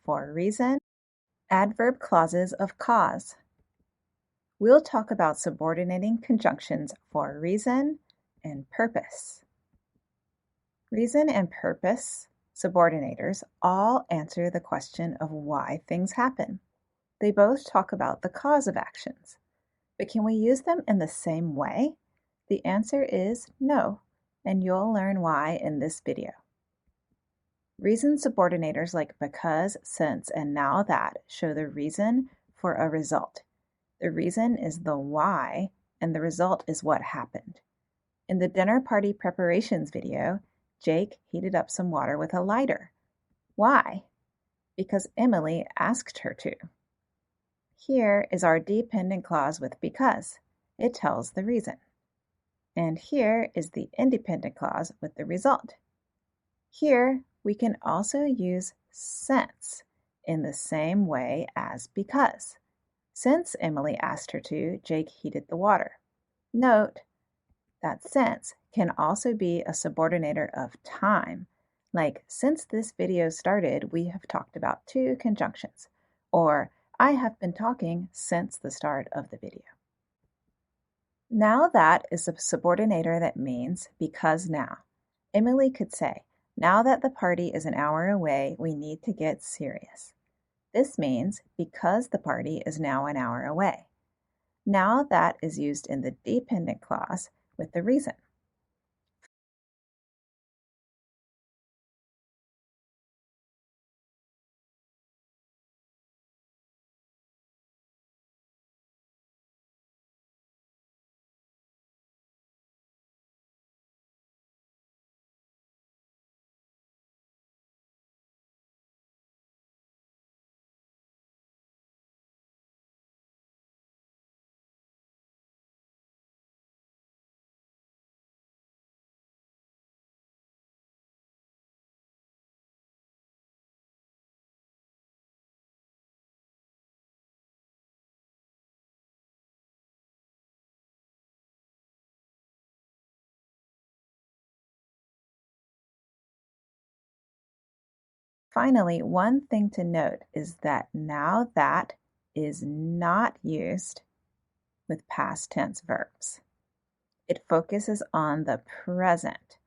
for reason, adverb clauses of cause. We'll talk about subordinating conjunctions for reason and purpose. Reason and purpose subordinators all answer the question of why things happen. They both talk about the cause of actions. But can we use them in the same way? The answer is no, and you'll learn why in this video. Reason subordinators like because, since, and now that show the reason for a result. The reason is the why, and the result is what happened. In the dinner party preparations video, Jake heated up some water with a lighter. Why? Because Emily asked her to. Here is our dependent clause with because. It tells the reason. And here is the independent clause with the result. Here, we can also use since in the same way as because. Since Emily asked her to, Jake heated the water. Note that since can also be a subordinator of time. Like, since this video started, we have talked about 2 conjunctions. Or, I have been talking since the start of the video. Now that is a subordinator that means because now. Emily could say, now that the party is an hour away, we need to get serious. This means because the party is now an hour away. Now that is used in the dependent clause with the reason. Finally, one thing to note is that now that is not used with past tense verbs. It focuses on the present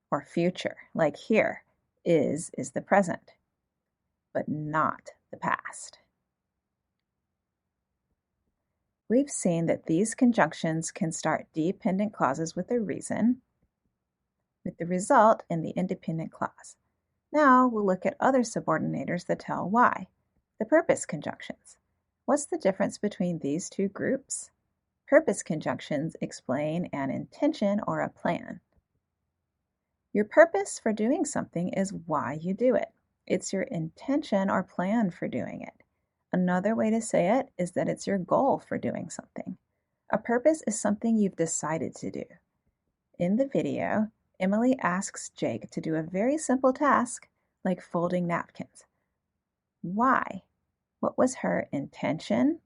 or future, like here, is the present, but not the past. We've seen that these conjunctions can start dependent clauses with a reason, with the result in the independent clause. Now we'll look at other subordinators that tell why, the purpose conjunctions. What's the difference between these 2 groups? Purpose conjunctions explain an intention or a plan. Your purpose for doing something is why you do it. It's your intention or plan for doing it. Another way to say it is that it's your goal for doing something. A purpose is something you've decided to do. In the video, Emily asks Jake to do a very simple task like folding napkins. Why? What was her intention,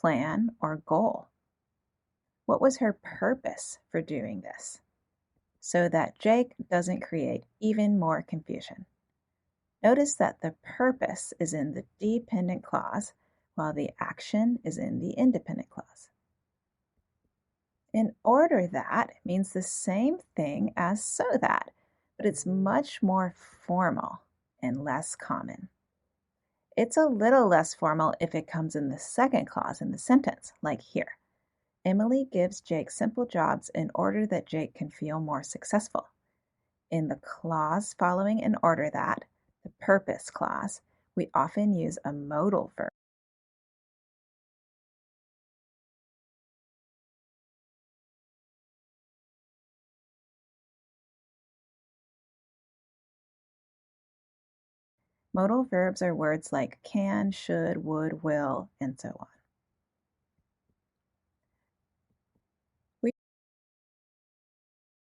plan, or goal? What was her purpose for doing this? So that Jake doesn't create even more confusion. Notice that the purpose is in the dependent clause while the action is in the independent clause. In order that means the same thing as so that, but it's much more formal and less common. It's a little less formal if it comes in the second clause in the sentence, like here. Emily gives Jake simple jobs in order that Jake can feel more successful. In the clause following in order that, the purpose clause, we often use a modal verb. Modal verbs are words like can, should, would, will, and so on.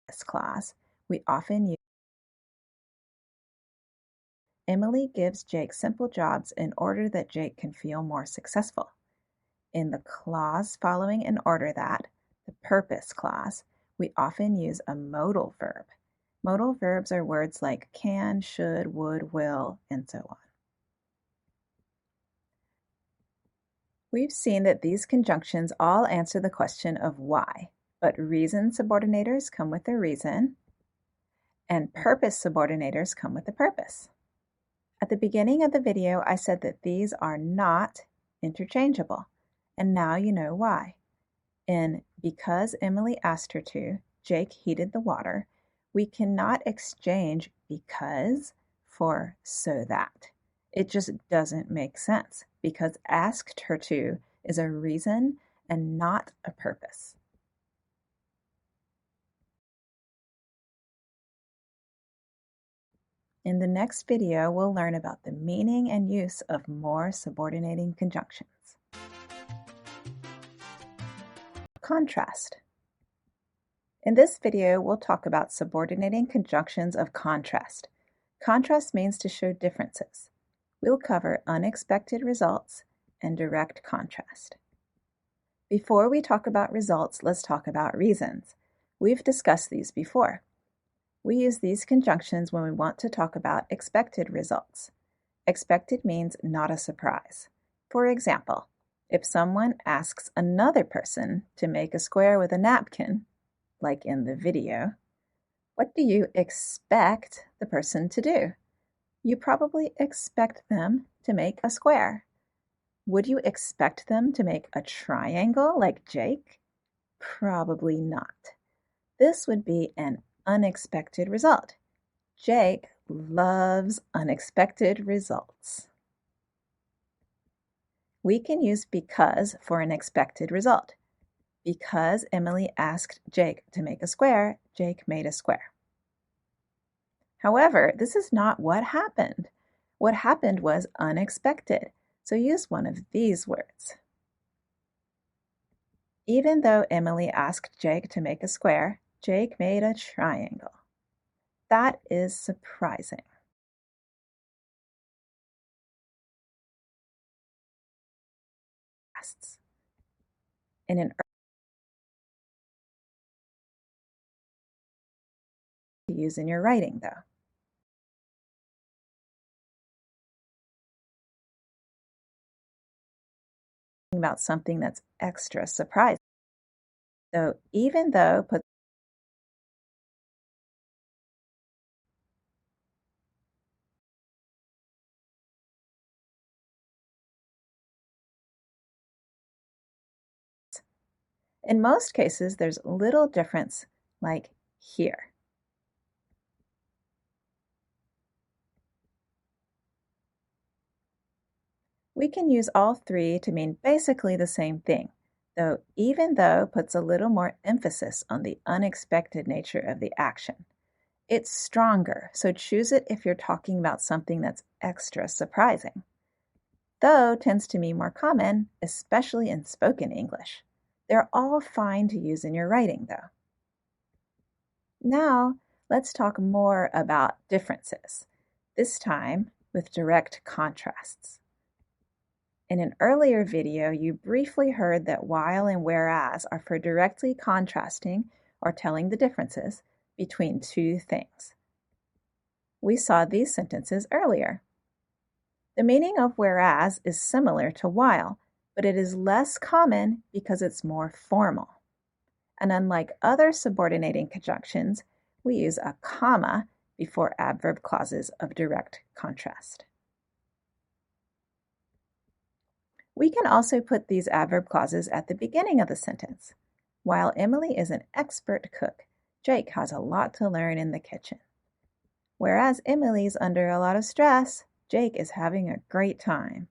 This clause, we often use Emily gives Jake simple jobs in order that Jake can feel more successful. In the clause following in order that, the purpose clause, we often use a modal verb. Modal verbs are words like can, should, would, will, and so on. We've seen that these conjunctions all answer the question of why, but reason subordinators come with a reason, and purpose subordinators come with a purpose. At the beginning of the video, I said that these are not interchangeable, and now you know why. In because Emily asked her to, Jake heated the water, we cannot exchange because for so that. It just doesn't make sense because asked her to is a reason and not a purpose. In the next video, we'll learn about the meaning and use of more subordinating conjunctions. Contrast. In this video, we'll talk about subordinating conjunctions of contrast. Contrast means to show differences. We'll cover unexpected results and direct contrast. Before we talk about results, let's talk about reasons. We've discussed these before. We use these conjunctions when we want to talk about expected results. Expected means not a surprise. For example, if someone asks another person to make a square with a napkin, like in the video, what do you expect the person to do? You probably expect them to make a square. Would you expect them to make a triangle like Jake? Probably not. This would be an unexpected result. Jake loves unexpected results. We can use because for an expected result. Because Emily asked Jake to make a square, Jake made a square. However, this is not what happened. What happened was unexpected, so use one of these words. Even though Emily asked Jake to make a square, Jake made a triangle. That is surprising. In an to use in your writing, though. About something that's extra surprising. So even though put in most cases, there's little difference like here. We can use all three to mean basically the same thing, though even though puts a little more emphasis on the unexpected nature of the action. It's stronger, so choose it if you're talking about something that's extra surprising. Though tends to be more common, especially in spoken English. They're all fine to use in your writing, though. Now, let's talk more about differences, this time with direct contrasts. In an earlier video, you briefly heard that while and whereas are for directly contrasting or telling the differences between two things. We saw these sentences earlier. The meaning of whereas is similar to while, but it is less common because it's more formal. And unlike other subordinating conjunctions, we use a comma before adverb clauses of direct contrast. We can also put these adverb clauses at the beginning of the sentence. While Emily is an expert cook, Jake has a lot to learn in the kitchen. Whereas Emily's under a lot of stress, Jake is having a great time.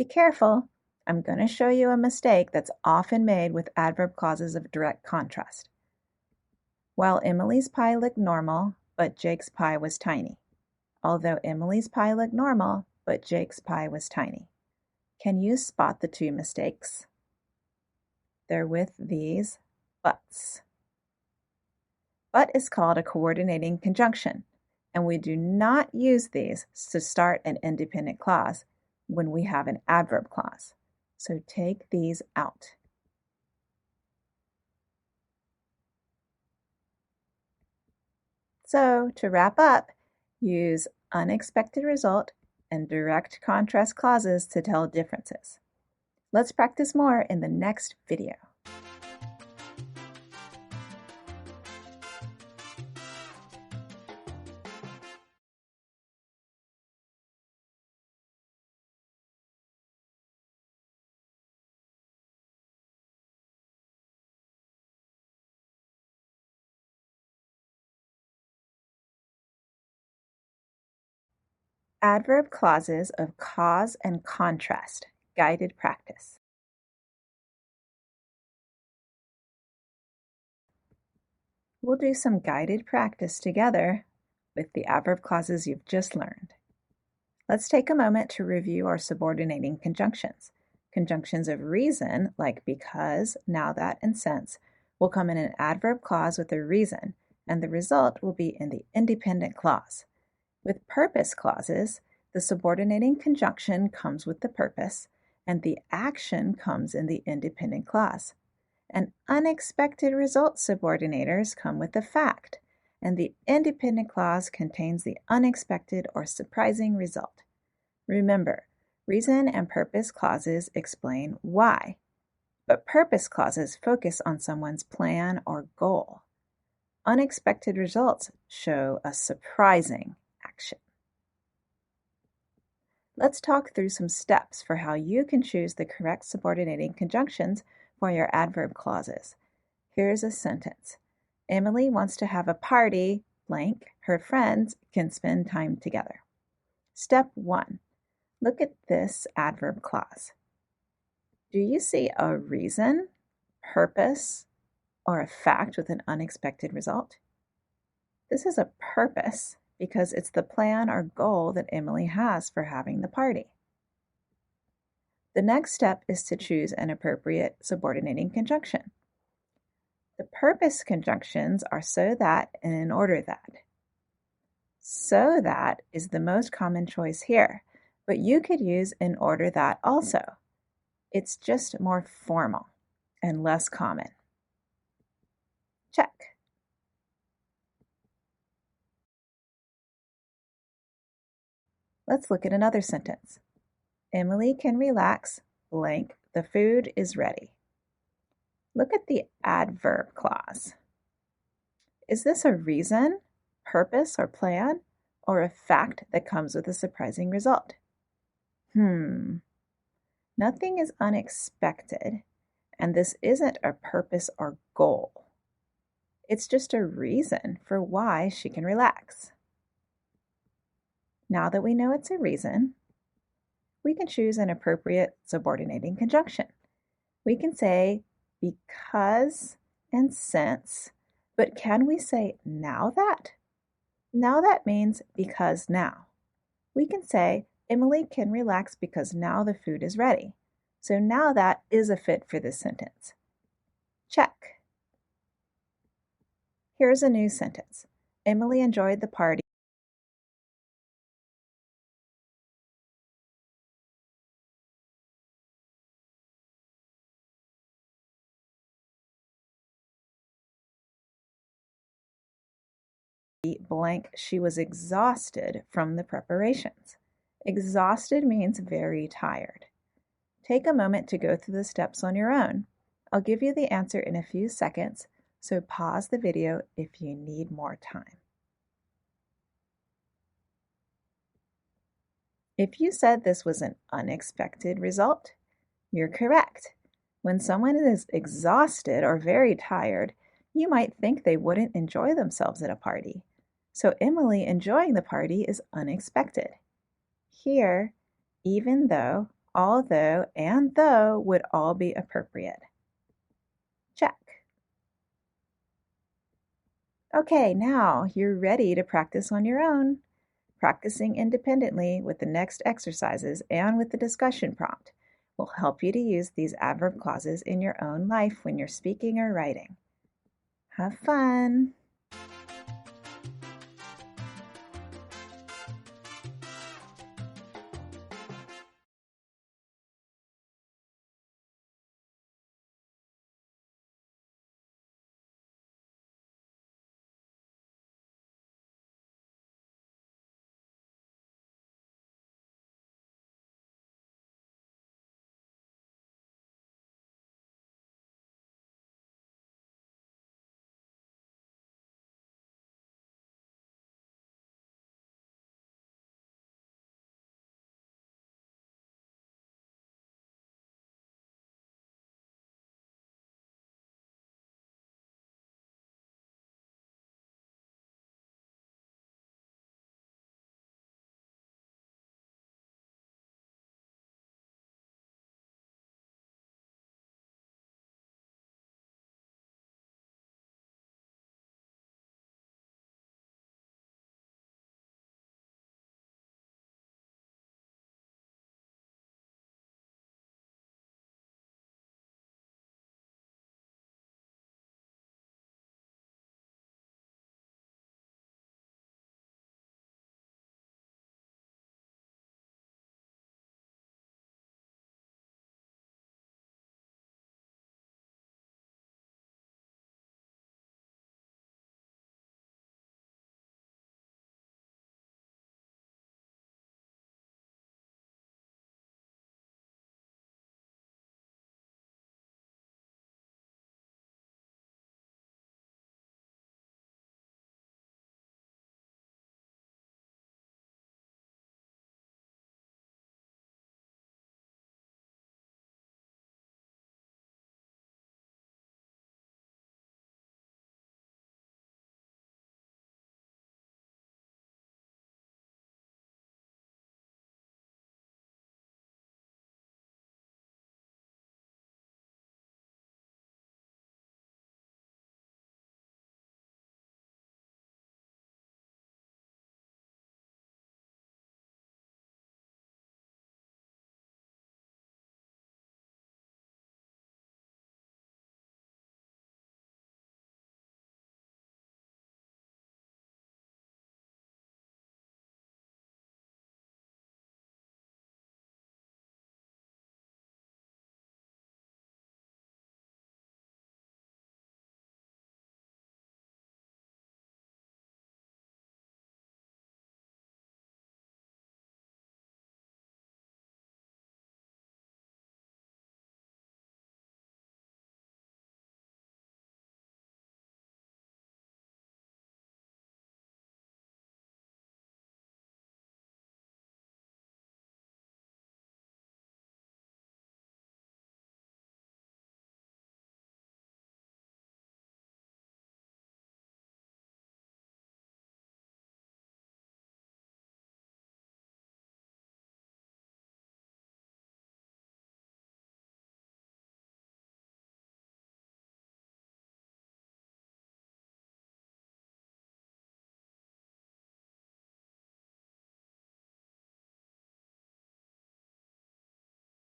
Be careful. I'm going to show you a mistake that's often made with adverb clauses of direct contrast. While Emily's pie looked normal, but Jake's pie was tiny. Although Emily's pie looked normal, but Jake's pie was tiny. Can you spot the two mistakes? They're with these buts. But is called a coordinating conjunction, and we do not use these to start an independent clause when we have an adverb clause. So take these out. So to wrap up, use unexpected result and direct contrast clauses to tell differences. Let's practice more in the next video. Adverb clauses of cause and contrast, guided practice. We'll do some guided practice together with the adverb clauses you've just learned. Let's take a moment to review our subordinating conjunctions. Conjunctions of reason, like because, now that, and since, will come in an adverb clause with a reason, and the result will be in the independent clause. With purpose clauses, the subordinating conjunction comes with the purpose, and the action comes in the independent clause. And unexpected result subordinators come with the fact, and the independent clause contains the unexpected or surprising result. Remember, reason and purpose clauses explain why, but purpose clauses focus on someone's plan or goal. Unexpected results show a surprising action. Let's talk through some steps for how you can choose the correct subordinating conjunctions for your adverb clauses. Here's a sentence. Emily wants to have a party, blank, her friends can spend time together. Step 1. Look at this adverb clause. Do you see a reason, purpose, or a fact with an unexpected result? This is a purpose because it's the plan or goal that Emily has for having the party. The next step is to choose an appropriate subordinating conjunction. The purpose conjunctions are so that and in order that. So that is the most common choice here, but you could use in order that also. It's just more formal and less common. Check. Let's look at another sentence. Emily can relax, blank, the food is ready. Look at the adverb clause. Is this a reason, purpose, or plan, or a fact that comes with a surprising result? Nothing is unexpected, and this isn't a purpose or goal. It's just a reason for why she can relax. Now that we know it's a reason, we can choose an appropriate subordinating conjunction. We can say because and since, but can we say now that? Now that means because now. We can say Emily can relax because now the food is ready. So now that is a fit for this sentence. Check. Here's a new sentence. Emily enjoyed the party. Blank, she was exhausted from the preparations. Exhausted means very tired. Take a moment to go through the steps on your own. I'll give you the answer in a few seconds, so pause the video if you need more time. If you said this was an unexpected result, you're correct. When someone is exhausted or very tired, you might think they wouldn't enjoy themselves at a party. So Emily enjoying the party is unexpected. Here, even though, although, and though would all be appropriate. Check. Okay, now you're ready to practice on your own. Practicing independently with the next exercises and with the discussion prompt will help you to use these adverb clauses in your own life when you're speaking or writing. Have fun!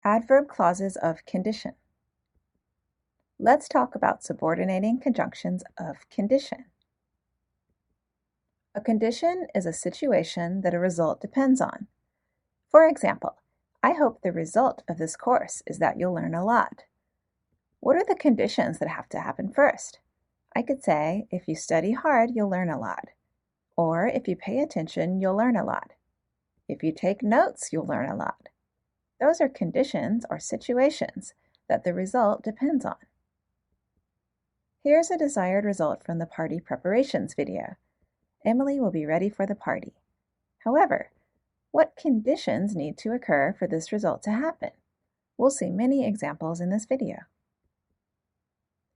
Adverb clauses of condition. Let's talk about subordinating conjunctions of condition. A condition is a situation that a result depends on. For example, I hope the result of this course is that you'll learn a lot. What are the conditions that have to happen first? I could say, if you study hard, you'll learn a lot. Or if you pay attention, you'll learn a lot. If you take notes, you'll learn a lot. Those are conditions or situations that the result depends on. Here's a desired result from the party preparations video. Emily will be ready for the party. However, what conditions need to occur for this result to happen? We'll see many examples in this video.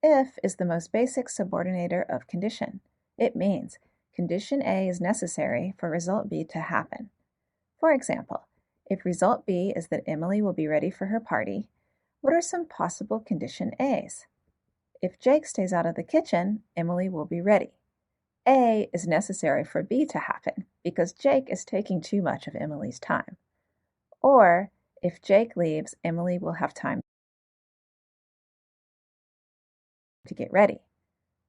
If is the most basic subordinator of condition. It means condition A is necessary for result B to happen. For example, if result B is that Emily will be ready for her party, what are some possible condition A's? If Jake stays out of the kitchen, Emily will be ready. A is necessary for B to happen because Jake is taking too much of Emily's time. Or, if Jake leaves, Emily will have time to get ready.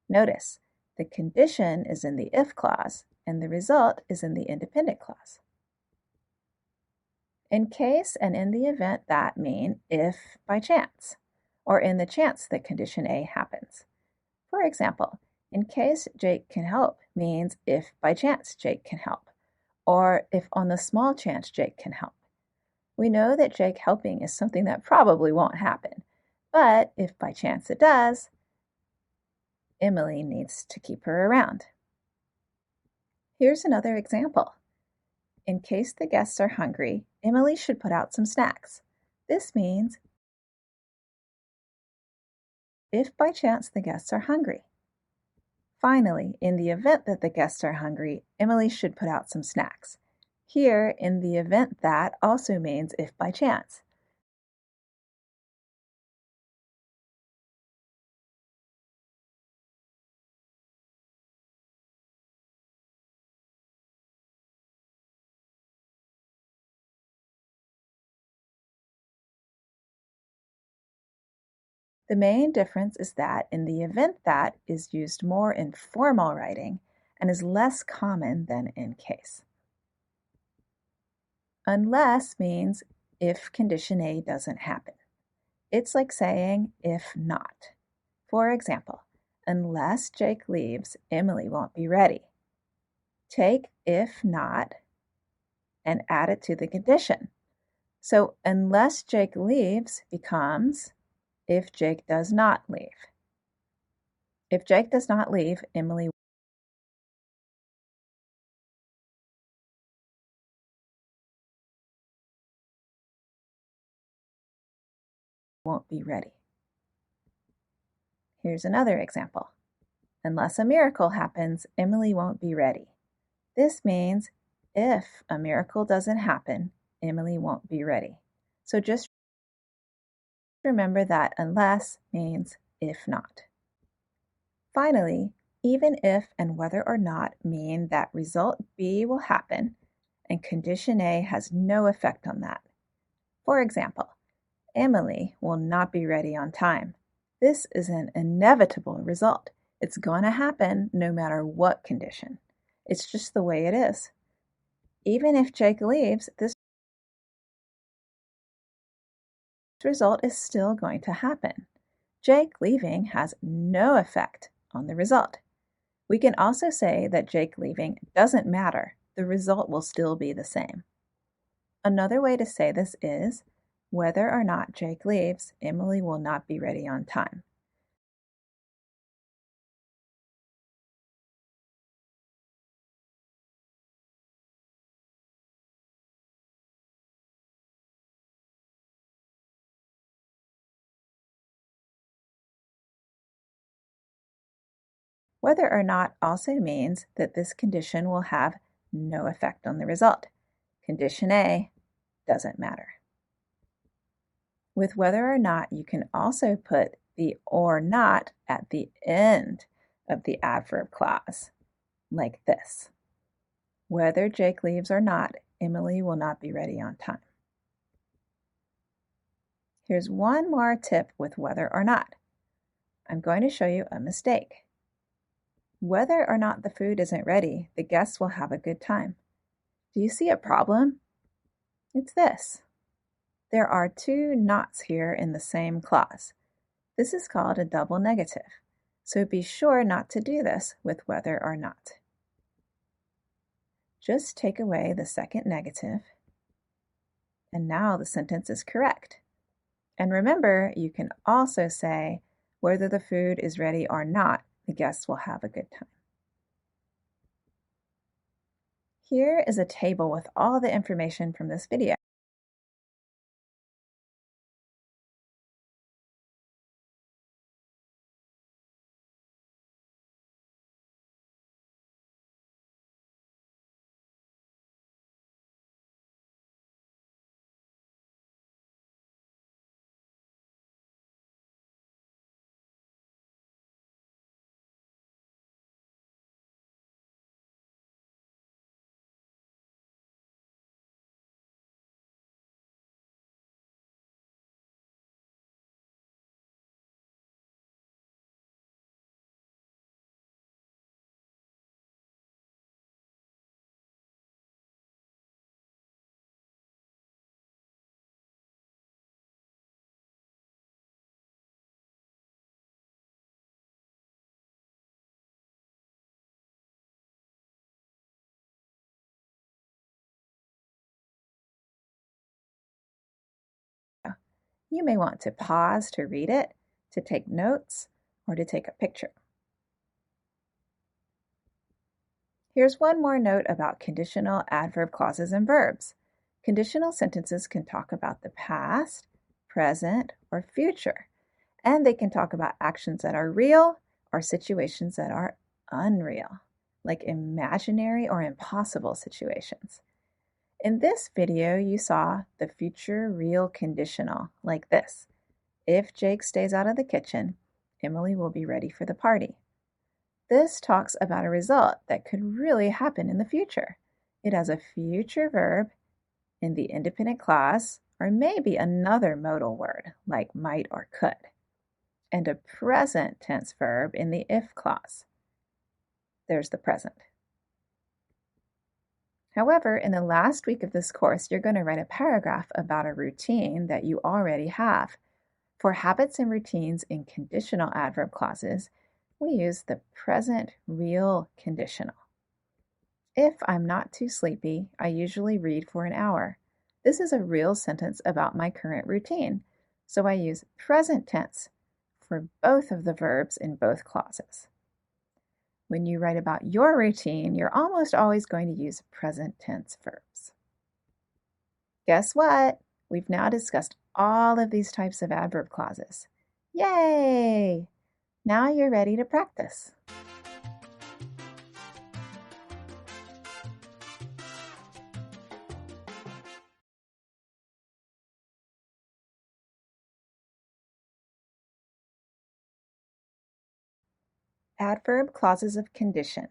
Notice, the condition is in the if clause and the result is in the independent clause. In case and in the event that mean if by chance, or in the chance that condition A happens. For example, in case Jake can help means if by chance Jake can help, or if on the small chance Jake can help. We know that Jake helping is something that probably won't happen, but if by chance it does, Emily needs to keep her around. Here's another example. In case the guests are hungry, Emily should put out some snacks. This means if by chance the guests are hungry. Finally, in the event that the guests are hungry, Emily should put out some snacks. Here, in the event that also means if by chance. The main difference is that in the event that is used more in formal writing and is less common than in case. Unless means if condition A doesn't happen. It's like saying if not. For example, unless Jake leaves, Emily won't be ready. Take if not and add it to the condition. So unless Jake leaves becomes if Jake does not leave. If Jake does not leave, Emily won't be ready. Here's another example. Unless a miracle happens, Emily won't be ready. This means if a miracle doesn't happen, Emily won't be ready. So just remember that unless means if not. Finally, even if and whether or not mean that result B will happen and condition A has no effect on that. For example, Emily will not be ready on time. This is an inevitable result. It's going to happen no matter what condition. It's just the way it is. Even if Jake leaves, this result is still going to happen. Jake leaving has no effect on the result. We can also say that Jake leaving doesn't matter. The result will still be the same. Another way to say this is, whether or not Jake leaves, Emily will not be ready on time. Whether or not also means that this condition will have no effect on the result. Condition A doesn't matter. With whether or not, you can also put the or not at the end of the adverb clause, like this. Whether Jake leaves or not, Emily will not be ready on time. Here's one more tip with whether or not. I'm going to show you a mistake. Whether or not the food isn't ready, the guests will have a good time. Do you see a problem? It's this. There are two nots here in the same clause. This is called a double negative, so be sure not to do this with whether or not. Just take away the second negative, and now the sentence is correct. And remember, you can also say, whether the food is ready or not, the guests will have a good time. Here is a table with all the information from this video. You may want to pause to read it, to take notes, or to take a picture. Here's one more note about conditional adverb clauses and verbs. Conditional sentences can talk about the past, present, or future, and they can talk about actions that are real or situations that are unreal, like imaginary or impossible situations. In this video, you saw the future real conditional, like this. If Jake stays out of the kitchen, Emily will be ready for the party. This talks about a result that could really happen in the future. It has a future verb in the independent clause, or maybe another modal word like might or could, and a present tense verb in the if clause. There's the present. However, in the last week of this course, you're going to write a paragraph about a routine that you already have. For habits and routines in conditional adverb clauses, we use the present real conditional. If I'm not too sleepy, I usually read for an hour. This is a real sentence about my current routine, so I use present tense for both of the verbs in both clauses. When you write about your routine, you're almost always going to use present tense verbs. Guess what? We've now discussed all of these types of adverb clauses. Yay! Now you're ready to practice. Adverb clauses of condition,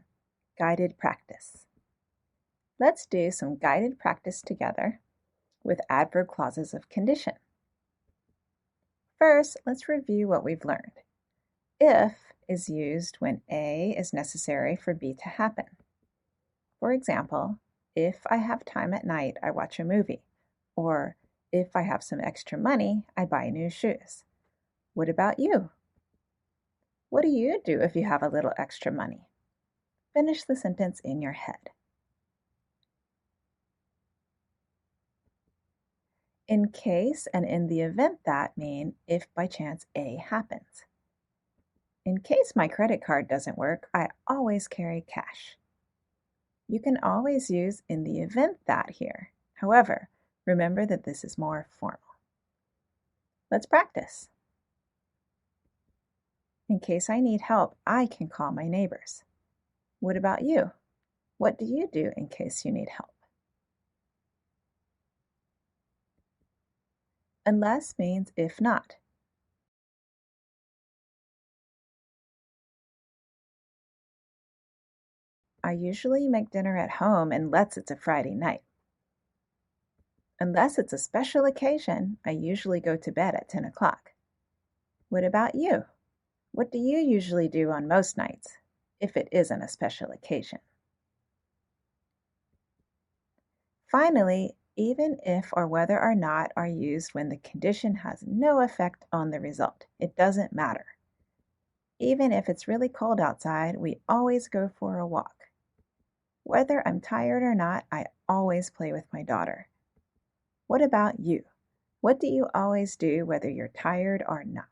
guided practice. Let's do some guided practice together with adverb clauses of condition. First, let's review what we've learned. If is used when A is necessary for B to happen. For example, if I have time at night, I watch a movie. Or if I have some extra money, I buy new shoes. What about you? What do you do if you have a little extra money? Finish the sentence in your head. In case and in the event that mean if by chance A happens. In case my credit card doesn't work, I always carry cash. You can always use in the event that here. However, remember that this is more formal. Let's practice. In case I need help, I can call my neighbors. What about you? What do you do in case you need help? Unless means if not. I usually make dinner at home unless it's a Friday night. Unless it's a special occasion, I usually go to bed at 10 o'clock. What about you? What do you usually do on most nights, if it isn't a special occasion? Finally, even if or whether or not are used when the condition has no effect on the result. It doesn't matter. Even if it's really cold outside, we always go for a walk. Whether I'm tired or not, I always play with my daughter. What about you? What do you always do whether you're tired or not?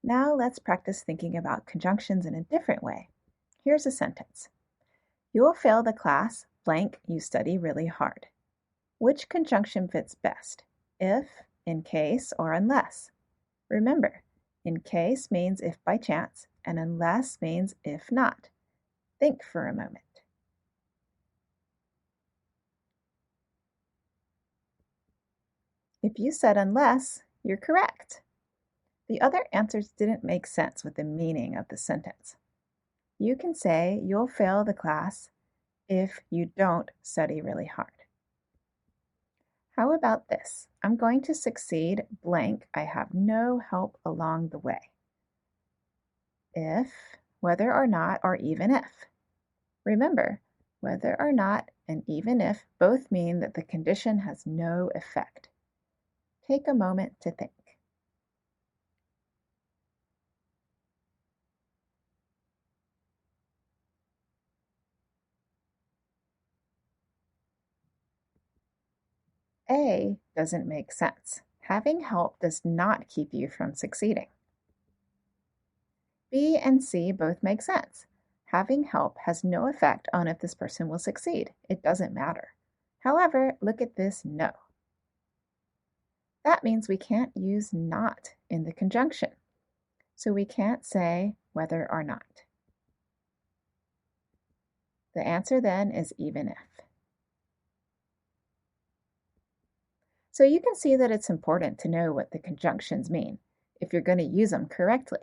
Now let's practice thinking about conjunctions in a different way. Here's a sentence. You will fail the class, blank, you study really hard. Which conjunction fits best? If, in case, or unless? Remember, in case means if by chance, and unless means if not. Think for a moment. If you said unless, you're correct. The other answers didn't make sense with the meaning of the sentence. You can say you'll fail the class if you don't study really hard. How about this? I'm going to succeed blank. I have no help along the way. If, whether or not, or even if. Remember, whether or not and even if both mean that the condition has no effect. Take a moment to think. A doesn't make sense. Having help does not keep you from succeeding. B and C both make sense. Having help has no effect on if this person will succeed. It doesn't matter. However, look at this no. That means we can't use not in the conjunction. So we can't say whether or not. The answer then is even if. So you can see that it's important to know what the conjunctions mean if you're going to use them correctly.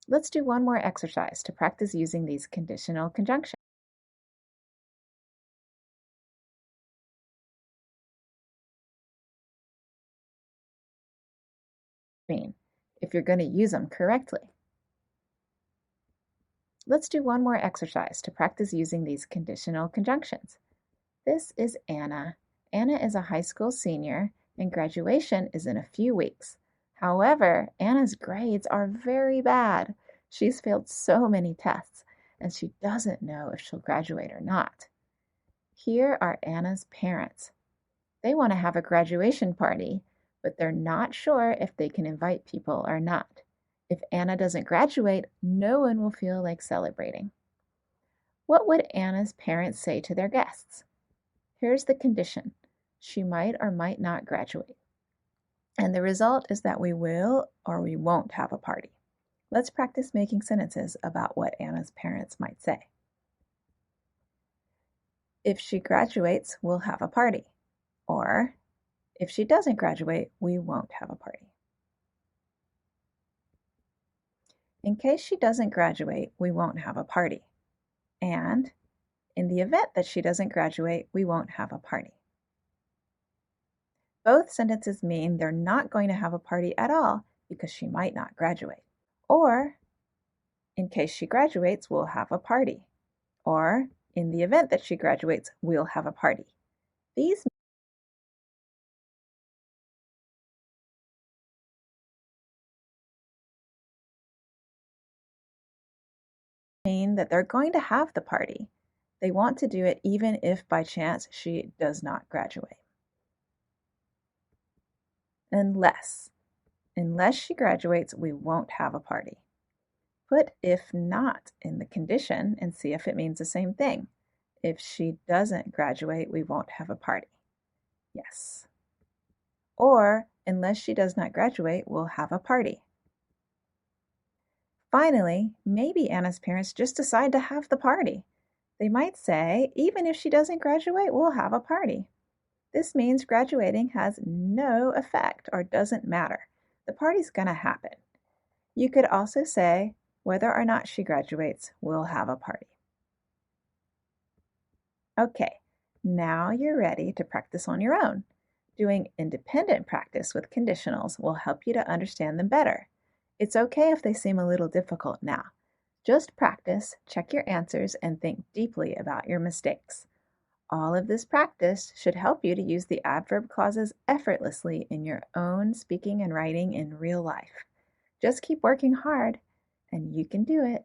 Let's do one more exercise to practice using these conditional conjunctions. Mean if you're going to use them correctly. Let's do one more exercise to practice using these conditional conjunctions. This is Anna. Anna is a high school senior and graduation is in a few weeks. However, Anna's grades are very bad. She's failed so many tests and she doesn't know if she'll graduate or not. Here are Anna's parents. They want to have a graduation party, but they're not sure if they can invite people or not. If Anna doesn't graduate, no one will feel like celebrating. What would Anna's parents say to their guests? Here's the condition. She might or might not graduate. And the result is that we will or we won't have a party. Let's practice making sentences about what Anna's parents might say. If she graduates, we'll have a party. Or, if she doesn't graduate, we won't have a party. In case she doesn't graduate, we won't have a party. And, in the event that she doesn't graduate, we won't have a party. Both sentences mean they're not going to have a party at all because she might not graduate. Or, in case she graduates, we'll have a party. Or, in the event that she graduates, we'll have a party. These mean that they're going to have the party. They want to do it even if by chance she does not graduate. Unless she graduates, we won't have a party. Put if not in the condition and see if it means the same thing. If she doesn't graduate, we won't have a party. Yes. Or, unless she does not graduate, we'll have a party. Finally, maybe Anna's parents just decide to have the party. They might say, even if she doesn't graduate, we'll have a party. This means graduating has no effect or doesn't matter. The party's gonna happen. You could also say, whether or not she graduates, we'll have a party. Okay, now you're ready to practice on your own. Doing independent practice with conditionals will help you to understand them better. It's okay if they seem a little difficult now. Just practice, check your answers, and think deeply about your mistakes. All of this practice should help you to use the adverb clauses effortlessly in your own speaking and writing in real life. Just keep working hard, and you can do it.